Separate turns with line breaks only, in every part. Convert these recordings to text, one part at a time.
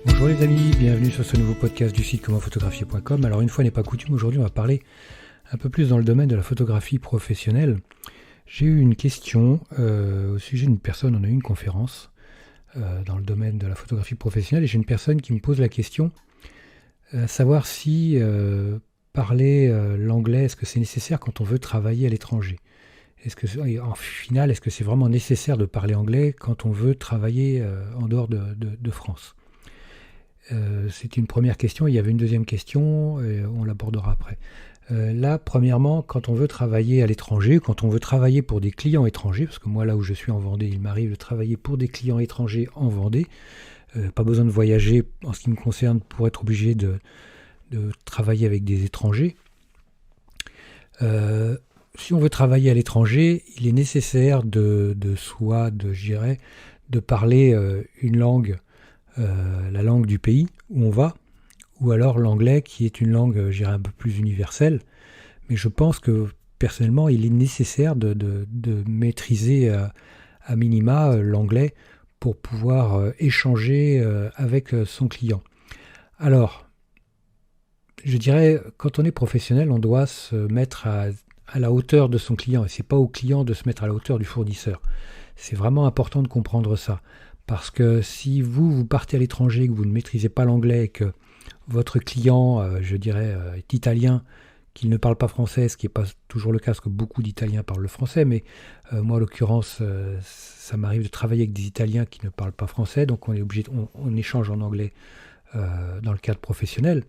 Bonjour les amis, bienvenue sur ce nouveau podcast du site commentphotographier.com. Alors une fois n'est pas coutume, aujourd'hui on va parler un peu plus dans le domaine de la photographie professionnelle. J'ai eu une question au sujet d'une personne, on a eu une conférence dans le domaine de la photographie professionnelle et j'ai une personne qui me pose la question à savoir si parler l'anglais, est-ce que c'est nécessaire quand on veut travailler à l'étranger ? En final, est-ce que c'est vraiment nécessaire de parler anglais quand on veut travailler en dehors de France ? C'est une première question. Il y avait une deuxième question, on l'abordera après. Là, premièrement, quand on veut travailler à l'étranger, quand on veut travailler pour des clients étrangers, parce que moi, là où je suis en Vendée, il m'arrive de travailler pour des clients étrangers en Vendée. Pas besoin de voyager en ce qui me concerne pour être obligé de travailler avec des étrangers. Si on veut travailler à l'étranger, il est nécessaire de parler une langue, la langue du pays où on va, ou alors l'anglais qui est une langue, un peu plus universelle. Mais je pense que personnellement, il est nécessaire de maîtriser à minima l'anglais pour pouvoir échanger avec son client. Alors, je dirais, quand on est professionnel, on doit se mettre à la hauteur de son client, et c'est pas au client de se mettre à la hauteur du fournisseur. C'est vraiment important de comprendre ça, parce que si vous partez à l'étranger, que vous ne maîtrisez pas l'anglais, que votre client, est italien, qu'il ne parle pas français, ce qui n'est pas toujours le cas, parce que beaucoup d'Italiens parlent le français, mais moi, en l'occurrence, ça m'arrive de travailler avec des Italiens qui ne parlent pas français, donc on est obligé, on échange en anglais dans le cadre professionnel.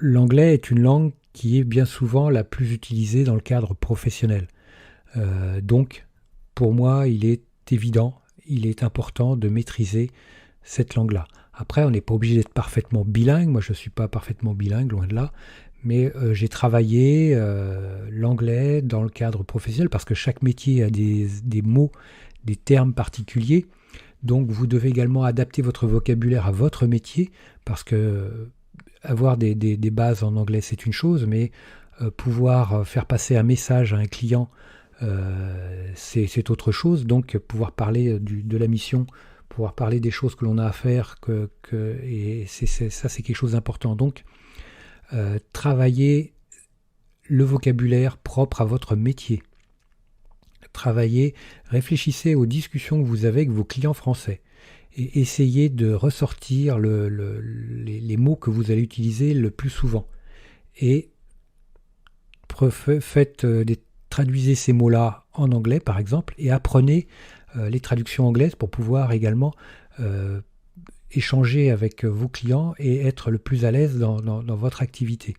L'anglais est une langue qui est bien souvent la plus utilisée dans le cadre professionnel. Donc, pour moi, il est évident, il est important de maîtriser cette langue-là. Après, on n'est pas obligé d'être parfaitement bilingue. Moi, je ne suis pas parfaitement bilingue, loin de là. Mais j'ai travaillé l'anglais dans le cadre professionnel parce que chaque métier a des mots, des termes particuliers. Donc, vous devez également adapter votre vocabulaire à votre métier parce que avoir des bases en anglais, c'est une chose, mais pouvoir faire passer un message à un client, c'est autre chose. Donc, pouvoir parler de la mission, pouvoir parler des choses que l'on a à faire, et ça, c'est quelque chose d'important. Donc, travailler le vocabulaire propre à votre métier. Réfléchissez aux discussions que vous avez avec vos clients français et essayez de ressortir les mots que vous allez utiliser le plus souvent. Et traduisez ces mots-là en anglais, par exemple, et apprenez les traductions anglaises pour pouvoir également échanger avec vos clients et être le plus à l'aise dans votre activité.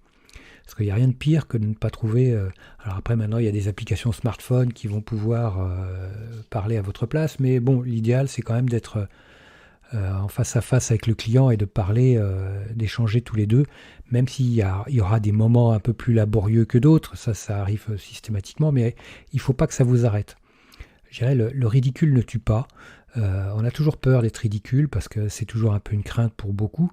Parce qu'il n'y a rien de pire que de ne pas trouver... alors après, maintenant, il y a des applications smartphones qui vont pouvoir parler à votre place, mais bon, l'idéal, c'est quand même d'être en face à face avec le client et de parler, d'échanger tous les deux, même s'il y aura des moments un peu plus laborieux que d'autres, ça arrive systématiquement, mais il ne faut pas que ça vous arrête. Je dirais, le ridicule ne tue pas. On a toujours peur d'être ridicule parce que c'est toujours un peu une crainte pour beaucoup.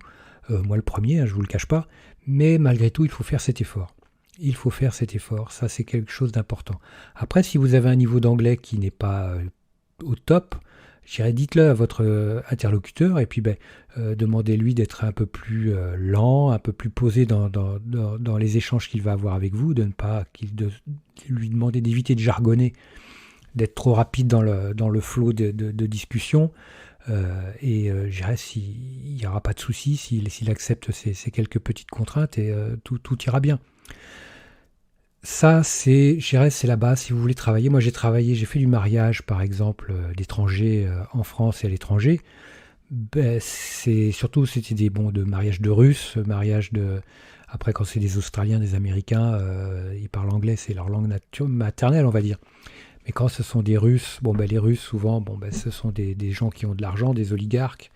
Moi le premier, je ne vous le cache pas. Mais malgré tout, il faut faire cet effort. Il faut faire cet effort. Ça, c'est quelque chose d'important. Après, si vous avez un niveau d'anglais qui n'est pas au top, je dirais, dites-le à votre interlocuteur et puis demandez-lui d'être un peu plus lent, un peu plus posé dans les échanges qu'il va avoir avec vous, de lui demander d'éviter de jargonner, d'être trop rapide dans le flot de discussion. Je dirais il n'y aura pas de souci s'il accepte ces quelques petites contraintes et tout ira bien. Ça, c'est la base si vous voulez travailler. Moi, j'ai fait du mariage, par exemple, d'étrangers en France et à l'étranger. C'était de mariage de Russes, après, quand c'est des Australiens, des Américains, ils parlent anglais, c'est leur langue maternelle, on va dire. Mais quand ce sont des Russes, les Russes, souvent, ce sont des gens qui ont de l'argent, des oligarques,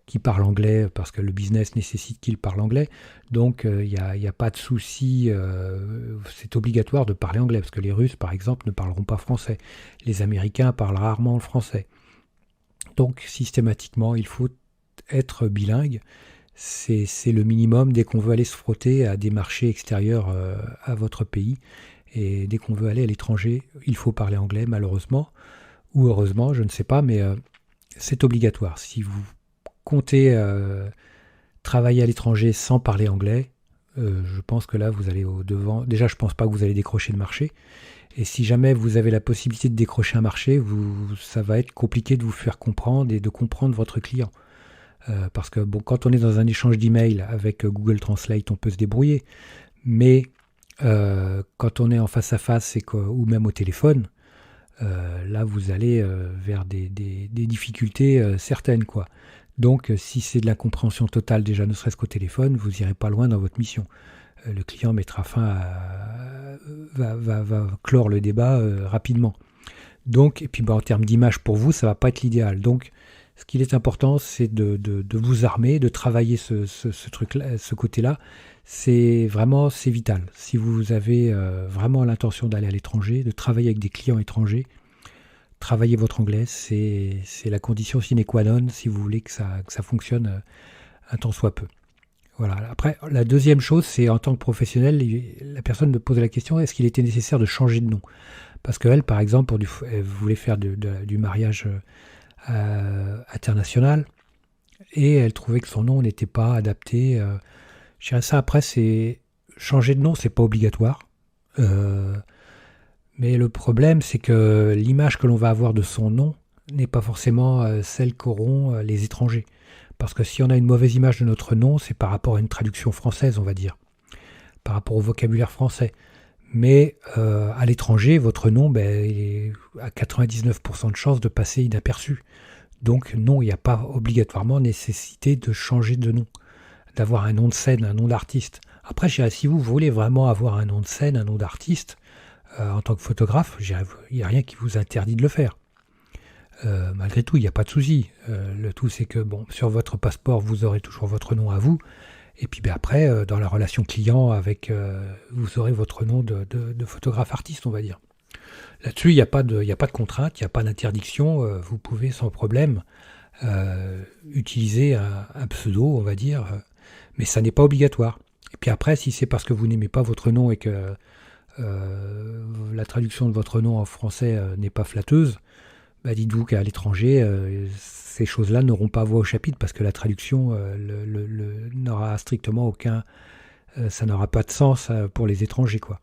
qui parlent anglais parce que le business nécessite qu'ils parlent anglais. Donc, il n'y a pas de souci. C'est obligatoire de parler anglais parce que les Russes, par exemple, ne parleront pas français. Les Américains parlent rarement le français. Donc, systématiquement, il faut être bilingue. C'est le minimum dès qu'on veut aller se frotter à des marchés extérieurs à votre pays. Et dès qu'on veut aller à l'étranger, il faut parler anglais, malheureusement. Ou heureusement, je ne sais pas, mais c'est obligatoire. Si vous comptez travailler à l'étranger sans parler anglais, je pense que là, vous allez au devant. Déjà, je ne pense pas que vous allez décrocher le marché. Et si jamais vous avez la possibilité de décrocher un marché, ça va être compliqué de vous faire comprendre et de comprendre votre client. Parce que bon, quand on est dans un échange d'email avec Google Translate, on peut se débrouiller. Mais quand on est en face à face ou même au téléphone, là vous allez vers des difficultés certaines, quoi. Donc si c'est de l'incompréhension totale déjà, ne serait-ce qu'au téléphone, vous n'irez pas loin dans votre mission. Le client mettra fin va clore le débat rapidement. Donc, et puis en termes d'image pour vous, ça ne va pas être l'idéal. Donc ce qu'il est important, c'est de vous armer, de travailler ce truc-là, ce côté-là. C'est vital. Si vous avez vraiment l'intention d'aller à l'étranger, de travailler avec des clients étrangers, travailler votre anglais, c'est la condition sine qua non si vous voulez que ça fonctionne un tant soit peu. Voilà. Après, la deuxième chose, c'est en tant que professionnel, la personne me pose la question, est-ce qu'il était nécessaire de changer de nom? Parce qu'elle, par exemple, elle voulait faire du mariage international et elle trouvait que son nom n'était pas adapté. Je dirais ça, après, c'est changer de nom, c'est pas obligatoire. Mais le problème, c'est que l'image que l'on va avoir de son nom n'est pas forcément celle qu'auront les étrangers. Parce que si on a une mauvaise image de notre nom, c'est par rapport à une traduction française, on va dire, par rapport au vocabulaire français. Mais à l'étranger, votre nom, il est à 99% de chances de passer inaperçu. Donc non, il n'y a pas obligatoirement nécessité de changer de nom, d'avoir un nom de scène, un nom d'artiste. Après, je dirais, si vous voulez vraiment avoir un nom de scène, un nom d'artiste, en tant que photographe, il n'y a rien qui vous interdit de le faire. Malgré tout, il n'y a pas de souci. Le tout, c'est que sur votre passeport, vous aurez toujours votre nom à vous. Et puis après, dans la relation client, vous aurez votre nom de photographe artiste, on va dire. Là-dessus, il n'y a pas de contrainte, il n'y a pas d'interdiction. Vous pouvez sans problème utiliser un pseudo, on va dire, mais ça n'est pas obligatoire. Et puis après, si c'est parce que vous n'aimez pas votre nom et que la traduction de votre nom en français n'est pas flatteuse, dites-vous qu'à l'étranger, ces choses-là n'auront pas voix au chapitre parce que la traduction n'aura strictement aucun... ça n'aura pas de sens pour les étrangers, quoi.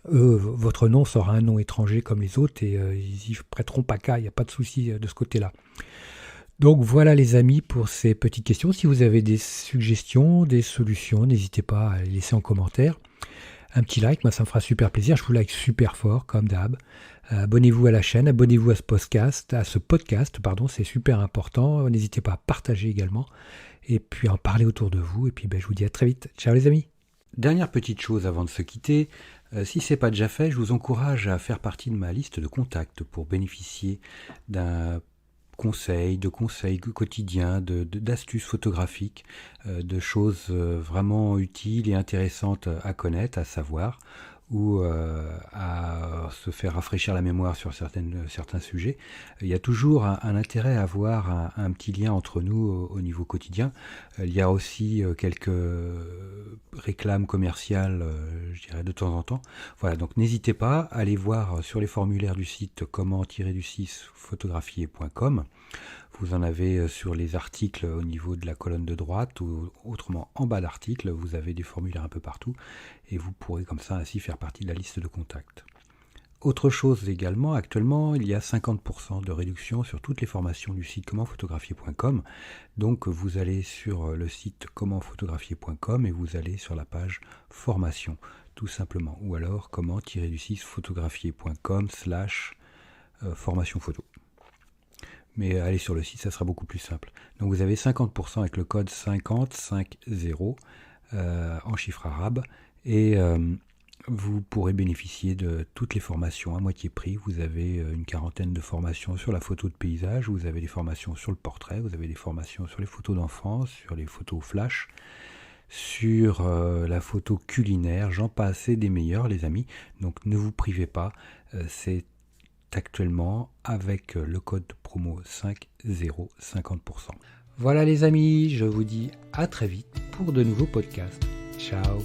Votre nom sera un nom étranger comme les autres et ils y prêteront pas cas, il n'y a pas de souci de ce côté-là. Donc voilà les amis pour ces petites questions. Si vous avez des suggestions, des solutions, n'hésitez pas à les laisser en commentaire. Un petit like, moi ça me fera super plaisir, je vous like super fort comme d'hab. Abonnez-vous à la chaîne, abonnez-vous à ce podcast, c'est super important. N'hésitez pas à partager également et puis à en parler autour de vous. Et puis je vous dis à très vite. Ciao les amis. Dernière petite chose avant de se quitter, si ce n'est pas déjà fait, je vous encourage à faire partie de ma liste de contacts pour bénéficier de conseils quotidiens, d'astuces photographiques, de choses vraiment utiles et intéressantes à connaître, à savoir, ou à se faire rafraîchir la mémoire sur certains sujets. Il y a toujours un intérêt à avoir un petit lien entre nous au niveau quotidien. Il y a aussi quelques réclames commerciales, je dirais, de temps en temps. Voilà, donc n'hésitez pas à aller voir sur les formulaires du site comment-photographier.com. Vous en avez sur les articles au niveau de la colonne de droite ou autrement en bas d'article, vous avez des formulaires un peu partout et vous pourrez comme ça ainsi faire partie de la liste de contacts. Autre chose également, actuellement il y a 50% de réduction sur toutes les formations du site commentphotographier.com. Donc vous allez sur le site commentphotographier.com et vous allez sur la page formation tout simplement, ou alors comment-photographier.com/formation photo. Mais allez sur le site, ça sera beaucoup plus simple. Donc vous avez 50% avec le code 5050 en chiffre arabe et vous pourrez bénéficier de toutes les formations à moitié prix. Vous avez une quarantaine de formations sur la photo de paysage, vous avez des formations sur le portrait, vous avez des formations sur les photos d'enfance, sur les photos flash, sur la photo culinaire, j'en passe et des meilleurs les amis. Donc ne vous privez pas, c'est actuellement avec le code promo 50 50%. Voilà les amis, je vous dis à très vite pour de nouveaux podcasts. Ciao.